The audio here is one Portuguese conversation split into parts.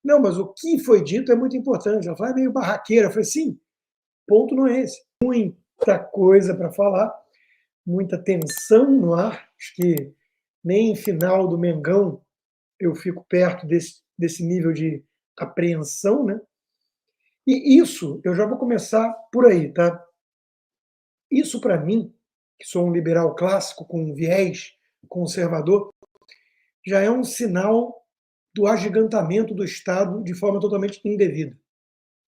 Não, mas o que foi dito é muito importante. Ela falou, é meio barraqueira. Eu falei, sim, ponto não é esse. Muita coisa para falar, muita tensão no ar. Acho que nem em final do Mengão eu fico perto desse nível de apreensão, né? E isso, eu já vou começar por aí, tá? Isso, para mim, que sou um liberal clássico com um viés conservador, já é um sinal do agigantamento do Estado de forma totalmente indevida.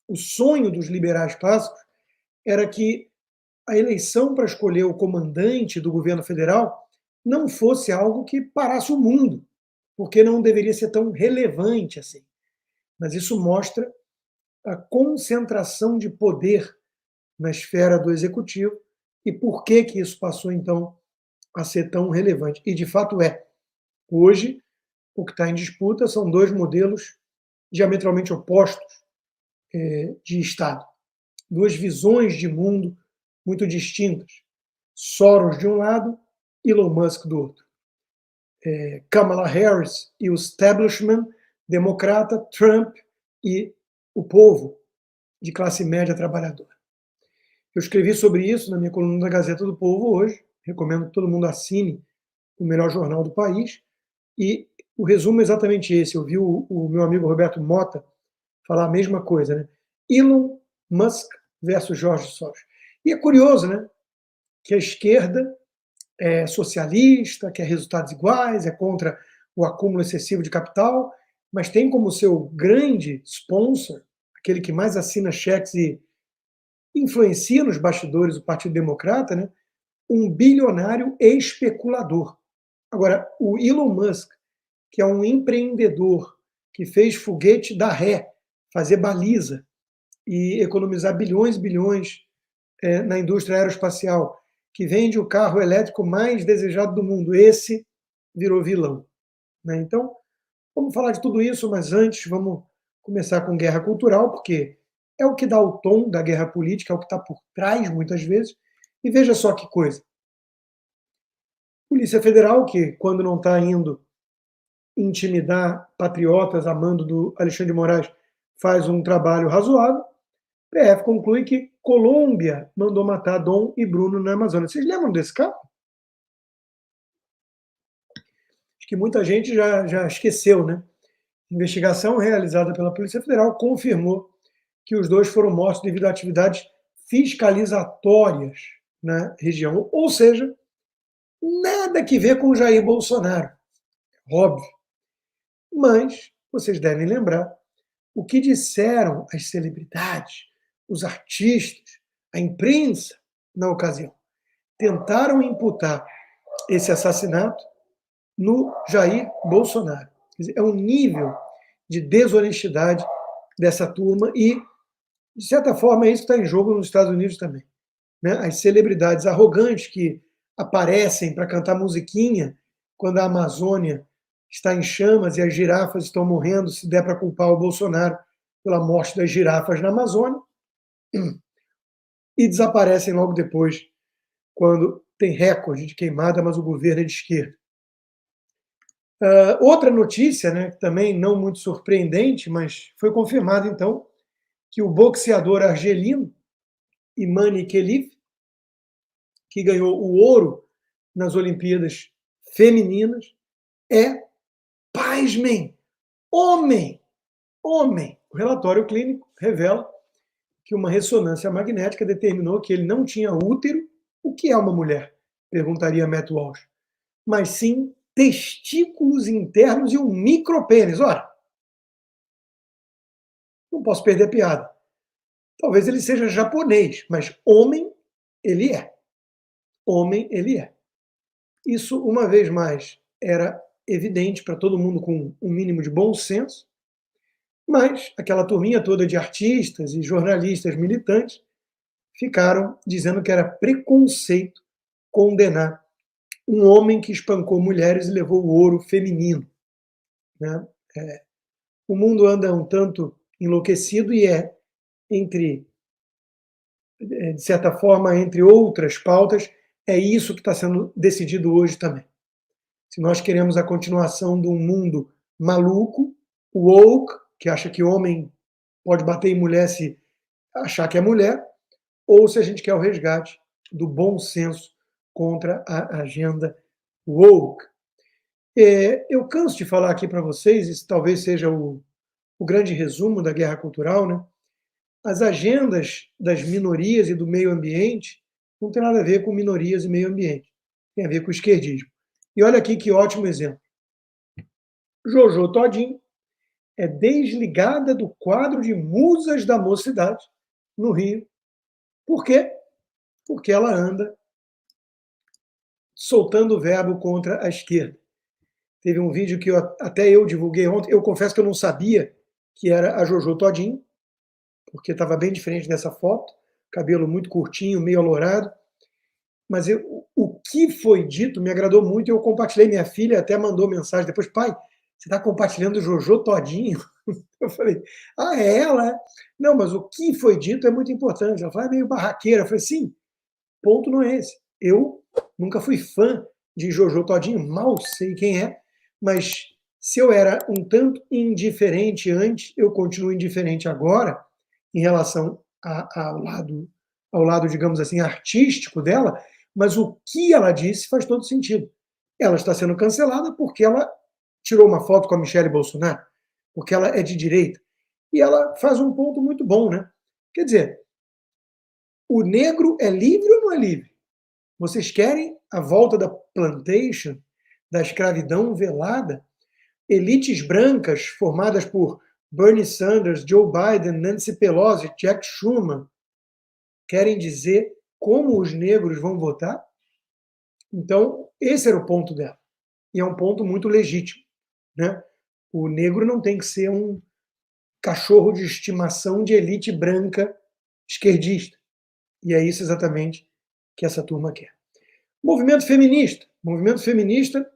O sonho dos liberais clássicos era que a eleição para escolher o comandante do governo federal não fosse algo que parasse o mundo, porque não deveria ser tão relevante assim. Mas isso mostra a concentração de poder na esfera do executivo e por que isso passou, então, a ser tão relevante. E, de fato, é. Hoje, o que está em disputa são dois modelos diametralmente opostos de Estado. Duas visões de mundo muito distintas. Soros de um lado, Elon Musk do outro. Kamala Harris e o establishment democrata, Trump e o povo de classe média trabalhadora. Eu escrevi sobre isso na minha coluna da Gazeta do Povo hoje. Recomendo que todo mundo assine o melhor jornal do país. E o resumo é exatamente esse. Eu vi o meu amigo Roberto Mota falar a mesma coisa, né? Elon Musk versus Jorge Soros. E é curioso, né? Que a esquerda é socialista, quer resultados iguais, é contra o acúmulo excessivo de capital, mas tem como seu grande sponsor, aquele que mais assina cheques e influencia nos bastidores o Partido Democrata, né? Um bilionário especulador. Agora, o Elon Musk, que é um empreendedor que fez foguete da ré, fazer baliza e economizar bilhões e bilhões na indústria aeroespacial, que vende o carro elétrico mais desejado do mundo, esse virou vilão. Né? Então, vamos falar de tudo isso, mas antes vamos começar com guerra cultural, porque é o que dá o tom da guerra política, é o que está por trás, muitas vezes. E veja só que coisa. Polícia Federal, que quando não está indo intimidar patriotas a mando do Alexandre de Moraes, faz um trabalho razoável. PF conclui que Colômbia mandou matar Dom e Bruno na Amazônia. Vocês lembram desse caso? Acho que muita gente já esqueceu, né? Investigação realizada pela Polícia Federal confirmou que os dois foram mortos devido a atividades fiscalizatórias na região. Ou seja, nada que ver com Jair Bolsonaro. Óbvio. Mas vocês devem lembrar o que disseram as celebridades, os artistas, a imprensa na ocasião. Tentaram imputar esse assassinato no Jair Bolsonaro. Quer dizer, é um nível de desonestidade dessa turma e, de certa forma, é isso que está em jogo nos Estados Unidos também. Né? As celebridades arrogantes que aparecem para cantar musiquinha quando a Amazônia está em chamas e as girafas estão morrendo, se der para culpar o Bolsonaro pela morte das girafas na Amazônia, e desaparecem logo depois, quando tem recorde de queimada, mas o governo é de esquerda. Outra notícia, né, também não muito surpreendente, mas foi confirmado, então, que o boxeador argelino Imani Khelif, que ganhou o ouro nas Olimpíadas Femininas, é, pasmem, homem. O relatório clínico revela que uma ressonância magnética determinou que ele não tinha útero. O que é uma mulher? Perguntaria Matt Walsh. Mas sim testículos internos e um micropênis. Ora, não posso perder a piada. Talvez ele seja japonês, mas homem ele é. Homem ele é. Isso, uma vez mais, era evidente para todo mundo com um mínimo de bom senso, mas aquela turminha toda de artistas e jornalistas militantes ficaram dizendo que era preconceito condenar um homem que espancou mulheres e levou o ouro feminino. Né? O mundo anda um tanto enlouquecido e de certa forma, entre outras pautas, é isso que está sendo decidido hoje também. Se nós queremos a continuação de um mundo maluco, woke, que acha que homem pode bater em mulher se achar que é mulher, ou se a gente quer o resgate do bom senso contra a agenda woke. Eu canso de falar aqui para vocês, isso talvez seja o grande resumo da guerra cultural, né? As agendas das minorias e do meio ambiente não tem nada a ver com minorias e meio ambiente, tem a ver com o esquerdismo. E olha aqui que ótimo exemplo. Jojo Todinho é desligada do quadro de musas da mocidade no Rio. Por quê? Porque ela anda soltando o verbo contra a esquerda. Teve um vídeo que até eu divulguei ontem. Eu confesso que eu não sabia que era a Jojo Todinho, porque estava bem diferente dessa foto, cabelo muito curtinho, meio alourado. Mas o que foi dito me agradou muito e eu compartilhei. Minha filha até mandou mensagem depois: pai, você está compartilhando o Jojo Todinho? Eu falei: é ela? É? Não, mas o que foi dito é muito importante. Ela falou: é meio barraqueira. Eu falei: sim, ponto não é esse. Eu nunca fui fã de Jojo Todinho, mal sei quem é, mas se eu era um tanto indiferente antes, eu continuo indiferente agora em relação ao lado, digamos assim, artístico dela, mas o que ela disse faz todo sentido. Ela está sendo cancelada porque ela tirou uma foto com a Michelle Bolsonaro, porque ela é de direita. E ela faz um ponto muito bom, né? Quer dizer, o negro é livre ou não é livre? Vocês querem a volta da plantation, da escravidão velada? Elites brancas formadas por Bernie Sanders, Joe Biden, Nancy Pelosi, Jack Schumer, querem dizer como os negros vão votar? Então, esse era o ponto dela. E é um ponto muito legítimo, né? O negro não tem que ser um cachorro de estimação de elite branca esquerdista. E é isso exatamente que essa turma quer. Movimento feminista. Movimento feminista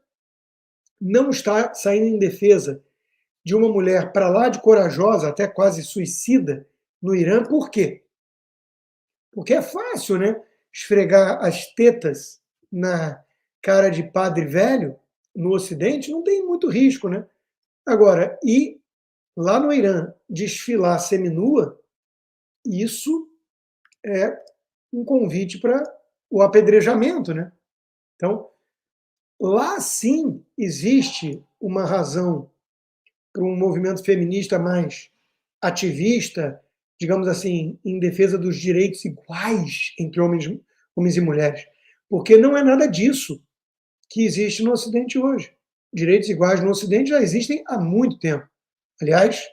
não está saindo em defesa de uma mulher para lá de corajosa, até quase suicida, no Irã. Por quê? Porque é fácil, né? Esfregar as tetas na cara de padre velho no Ocidente não tem muito risco, né? Agora, e lá no Irã desfilar seminua, isso é um convite para o apedrejamento, né? Então, lá sim existe uma razão para um movimento feminista mais ativista, digamos assim, em defesa dos direitos iguais entre homens e mulheres. Porque não é nada disso que existe no Ocidente hoje. Direitos iguais no Ocidente já existem há muito tempo. Aliás,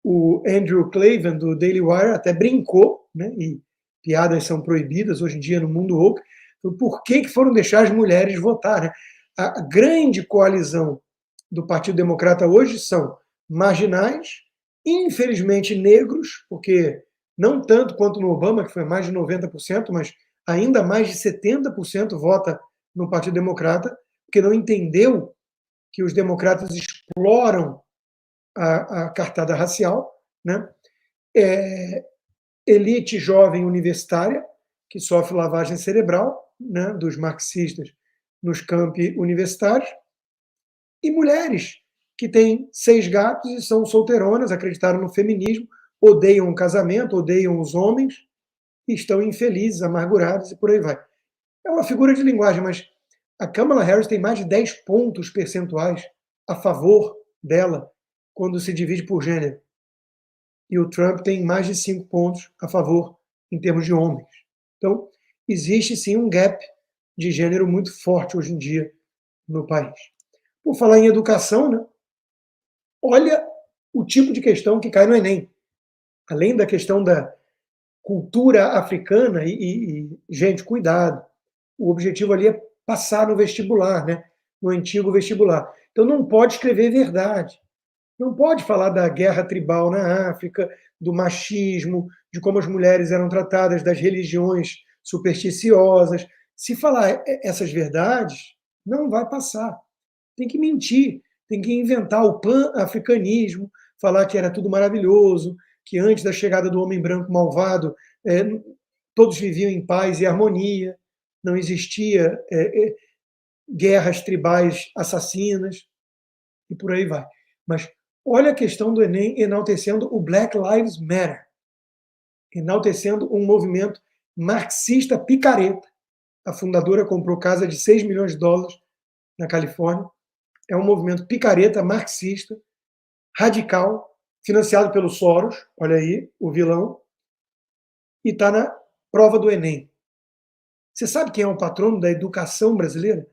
o Andrew Klavan, do Daily Wire, até brincou, né, e piadas são proibidas hoje em dia no mundo woke, por que foram deixar as mulheres votar. Né? A grande coalizão do Partido Democrata hoje são marginais, infelizmente negros, porque não tanto quanto no Obama, que foi mais de 90%, mas ainda mais de 70% vota no Partido Democrata, porque não entendeu que os democratas exploram a cartada racial, né? Elite jovem universitária, que sofre lavagem cerebral, né, dos marxistas nos campi universitários, e mulheres que têm 6 gatos e são solteironas, acreditaram no feminismo, odeiam o casamento, odeiam os homens, e estão infelizes, amarguradas e por aí vai. É uma figura de linguagem, mas a Kamala Harris tem mais de 10 pontos percentuais a favor dela quando se divide por gênero. E o Trump tem mais de 5 pontos a favor em termos de homens. Então, existe sim um gap de gênero muito forte hoje em dia no país. Por falar em educação, né? Olha o tipo de questão que cai no Enem. Além da questão da cultura africana, gente, cuidado. O objetivo ali é passar no vestibular, né? No antigo vestibular. Então não pode escrever verdade. Não pode falar da guerra tribal na África, do machismo, de como as mulheres eram tratadas, das religiões supersticiosas. Se falar essas verdades, não vai passar. Tem que mentir, tem que inventar o pan-africanismo, falar que era tudo maravilhoso, que antes da chegada do homem branco malvado, todos viviam em paz e harmonia, não existia guerras tribais assassinas, e por aí vai. Mas Olha a questão do Enem enaltecendo o Black Lives Matter, enaltecendo um movimento marxista picareta. A fundadora comprou casa de 6 milhões de dólares na Califórnia. É um movimento picareta, marxista, radical, financiado pelo Soros, olha aí, o vilão, e está na prova do Enem. Você sabe quem é o patrono da educação brasileira?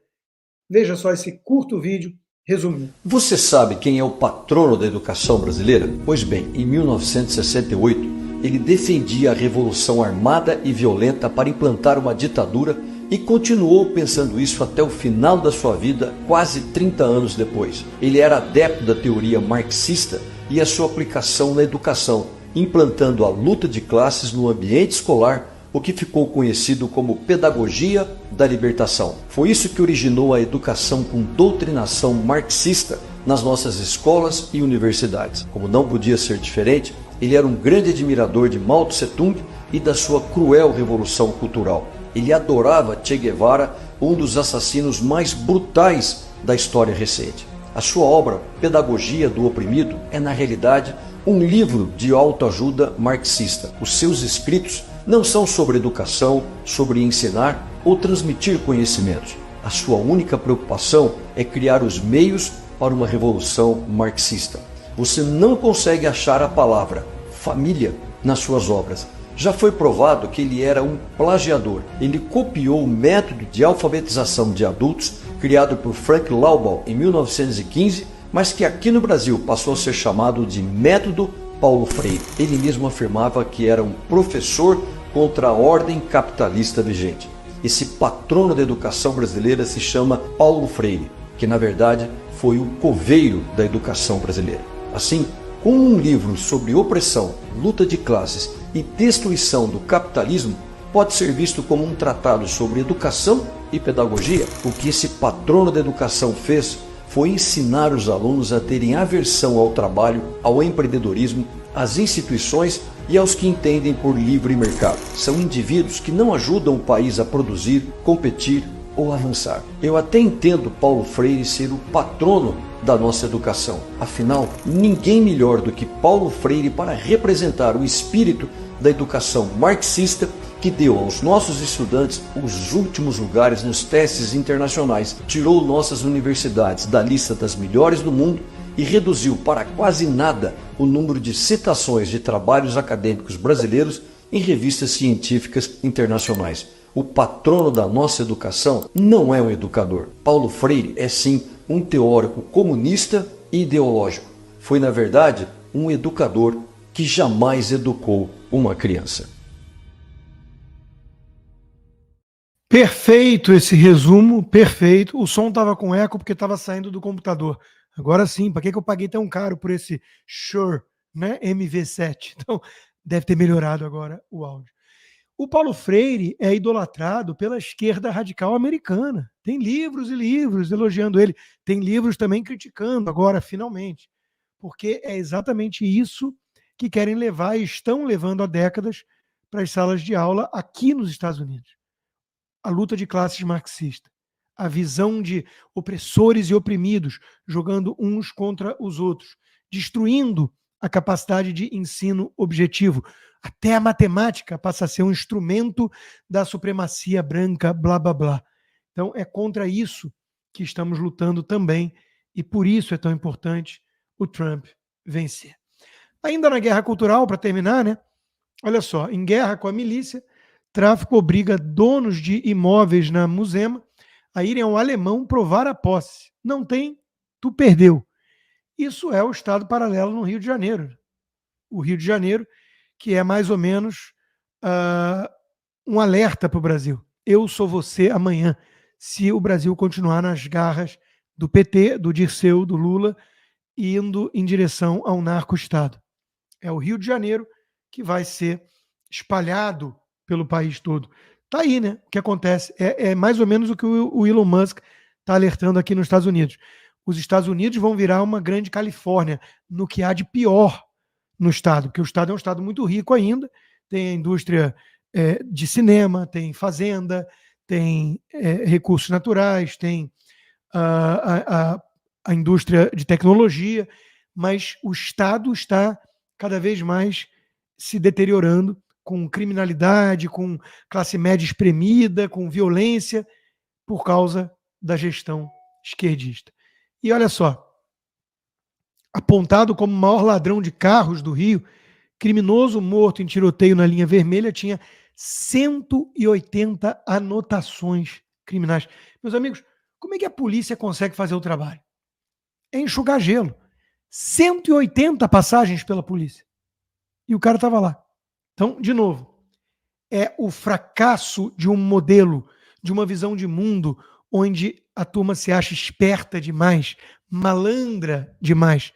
Veja só esse curto vídeo resumindo. Você sabe quem é o patrono da educação brasileira? Pois bem, em 1968, ele defendia a revolução armada e violenta para implantar uma ditadura e continuou pensando isso até o final da sua vida, quase 30 anos depois. Ele era adepto da teoria marxista e a sua aplicação na educação, implantando a luta de classes no ambiente escolar, o que ficou conhecido como pedagogia da libertação. Foi isso que originou a educação com doutrinação marxista nas nossas escolas e universidades. Como não podia ser diferente, ele era um grande admirador de Mao Tse-tung e da sua cruel revolução cultural. Ele adorava Che Guevara, um dos assassinos mais brutais da história recente. A sua obra, Pedagogia do Oprimido, é na realidade um livro de autoajuda marxista. Os seus escritos não são sobre educação, sobre ensinar ou transmitir conhecimentos. A sua única preocupação é criar os meios para uma revolução marxista. Você não consegue achar a palavra família nas suas obras. Já foi provado que ele era um plagiador. Ele copiou o método de alfabetização de adultos criado por Frank Laubach em 1915, mas que aqui no Brasil passou a ser chamado de Método Paulo Freire. Ele mesmo afirmava que era um professor contra a ordem capitalista vigente. Esse patrono da educação brasileira se chama Paulo Freire, que na verdade foi o coveiro da educação brasileira. Assim, com um livro sobre opressão, luta de classes e destruição do capitalismo, pode ser visto como um tratado sobre educação e pedagogia. O que esse patrono da educação fez foi ensinar os alunos a terem aversão ao trabalho, ao empreendedorismo, às instituições e aos que entendem por livre mercado. São indivíduos que não ajudam o país a produzir, competir ou avançar. Eu até entendo Paulo Freire ser o patrono da nossa educação. Afinal, ninguém melhor do que Paulo Freire para representar o espírito da educação marxista que deu aos nossos estudantes os últimos lugares nos testes internacionais, tirou nossas universidades da lista das melhores do mundo e reduziu para quase nada o número de citações de trabalhos acadêmicos brasileiros em revistas científicas internacionais. O patrono da nossa educação não é um educador. Paulo Freire é sim um teórico comunista e ideológico. Foi, na verdade, um educador que jamais educou uma criança. Perfeito esse resumo, perfeito. O som estava com eco porque estava saindo do computador. Agora sim, para que eu paguei tão caro por esse Shure, né, MV7? Então, deve ter melhorado agora o áudio. O Paulo Freire é idolatrado pela esquerda radical americana. Tem livros e livros elogiando ele. Tem livros também criticando agora, finalmente. Porque é exatamente isso que querem levar e estão levando há décadas para as salas de aula aqui nos Estados Unidos. A luta de classes marxista. A visão de opressores e oprimidos jogando uns contra os outros, destruindo a capacidade de ensino objetivo. Até a matemática passa a ser um instrumento da supremacia branca, blá, blá, blá. Então, é contra isso que estamos lutando também, e por isso é tão importante o Trump vencer. Ainda na guerra cultural, para terminar, né? Olha só, em guerra com a milícia, tráfico obriga donos de imóveis na Muzema a irem ao alemão provar a posse. Não tem, tu perdeu. Isso é o Estado paralelo no Rio de Janeiro. O Rio de Janeiro, que é mais ou menos um alerta para o Brasil. Eu sou você amanhã, se o Brasil continuar nas garras do PT, do Dirceu, do Lula, indo em direção ao narco-estado. É o Rio de Janeiro que vai ser espalhado pelo país todo. Tá aí, né? O que acontece é mais ou menos o que o Elon Musk está alertando aqui nos Estados Unidos. Os Estados Unidos vão virar uma grande Califórnia no que há de pior no estado, porque o estado é um estado muito rico ainda, tem a indústria de cinema, tem fazenda, tem recursos naturais, tem a indústria de tecnologia, mas o Estado está cada vez mais se deteriorando, com criminalidade, com classe média espremida, com violência, por causa da gestão esquerdista. E olha só, apontado como o maior ladrão de carros do Rio, criminoso morto em tiroteio na linha vermelha, tinha 180 anotações criminais. Meus amigos, como é que a polícia consegue fazer o trabalho? É enxugar gelo. 180 passagens pela polícia. E o cara estava lá. Então, de novo, é o fracasso de um modelo, de uma visão de mundo, onde a turma se acha esperta demais, malandra demais.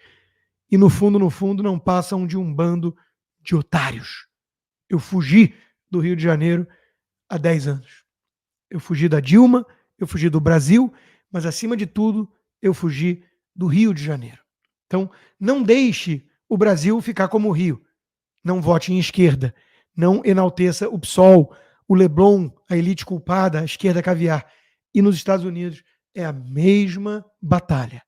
E no fundo, não passam de um bando de otários. Eu fugi do Rio de Janeiro há 10 anos. Eu fugi da Dilma, eu fugi do Brasil, mas acima de tudo, eu fugi do Rio de Janeiro. Então, não deixe o Brasil ficar como o Rio. Não vote em esquerda. Não enalteça o PSOL, o Leblon, a elite culpada, a esquerda caviar. E nos Estados Unidos é a mesma batalha.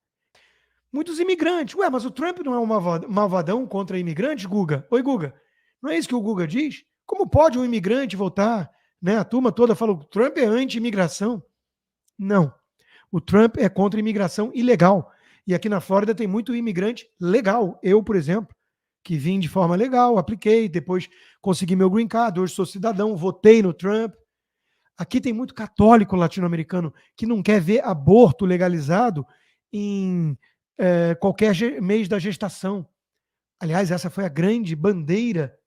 Muitos imigrantes. Ué, mas o Trump não é um malvadão contra imigrantes, Guga? Oi, Guga. Não é isso que o Guga diz? Como pode um imigrante votar? Né? A turma toda fala que o Trump é anti-imigração. Não. O Trump é contra a imigração ilegal. E aqui na Flórida tem muito imigrante legal. Eu, por exemplo, que vim de forma legal, apliquei, depois consegui meu green card, hoje sou cidadão, votei no Trump. Aqui tem muito católico latino-americano que não quer ver aborto legalizado em qualquer mês da gestação. Aliás, essa foi a grande bandeira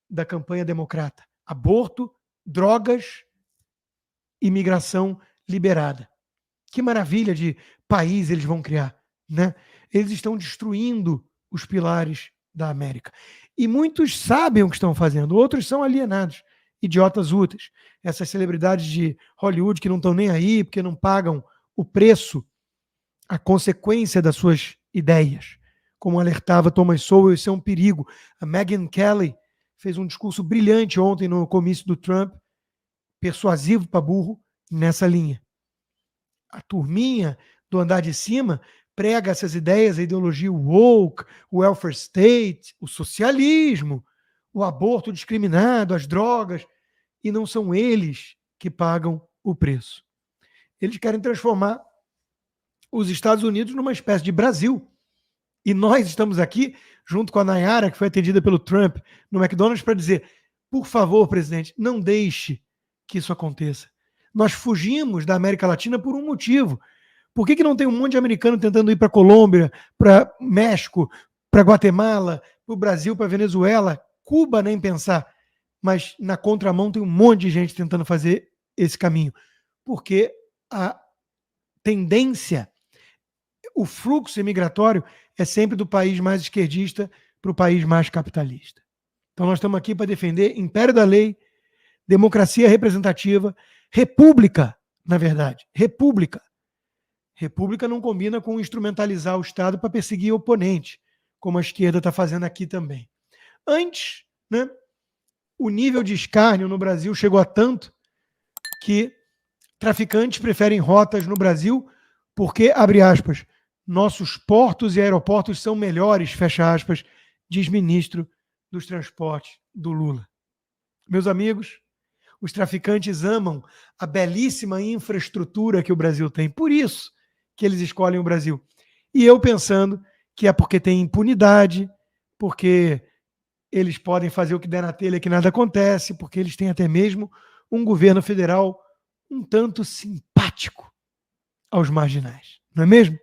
da campanha democrata. Aborto, drogas, imigração liberada. Que maravilha de país eles vão criar, né? Eles estão destruindo os pilares da América. E muitos sabem o que estão fazendo, outros são alienados, idiotas úteis. Essas celebridades de Hollywood que não estão nem aí, porque não pagam o preço, a consequência das suas ideias. Como alertava Thomas Sowell, isso é um perigo. A Megyn Kelly fez um discurso brilhante ontem no comício do Trump, persuasivo para burro, nessa linha. A turminha do andar de cima prega essas ideias, a ideologia woke, o welfare state, o socialismo, o aborto discriminado, as drogas, e não são eles que pagam o preço. Eles querem transformar os Estados Unidos numa espécie de Brasil. E nós estamos aqui, junto com a Nayara, que foi atendida pelo Trump no McDonald's, para dizer, por favor, presidente, não deixe que isso aconteça. Nós fugimos da América Latina por um motivo. Por que não tem um monte de americano tentando ir para Colômbia, para México, para Guatemala, para o Brasil, para Venezuela, Cuba nem pensar, mas na contramão tem um monte de gente tentando fazer esse caminho, porque a tendência, o fluxo imigratório é sempre do país mais esquerdista para o país mais capitalista. Então nós estamos aqui para defender império da lei, democracia representativa, república, na verdade, república. República não combina com instrumentalizar o Estado para perseguir o oponente, como a esquerda está fazendo aqui também. Antes, né, o nível de escárnio no Brasil chegou a tanto que traficantes preferem rotas no Brasil porque, abre aspas, nossos portos e aeroportos são melhores, fecha aspas, diz ministro dos Transportes do Lula. Meus amigos, os traficantes amam a belíssima infraestrutura que o Brasil tem. Por isso que eles escolhem o Brasil. E eu pensando que é porque tem impunidade, porque eles podem fazer o que der na telha que nada acontece, porque eles têm até mesmo um governo federal um tanto simpático aos marginais. Não é mesmo?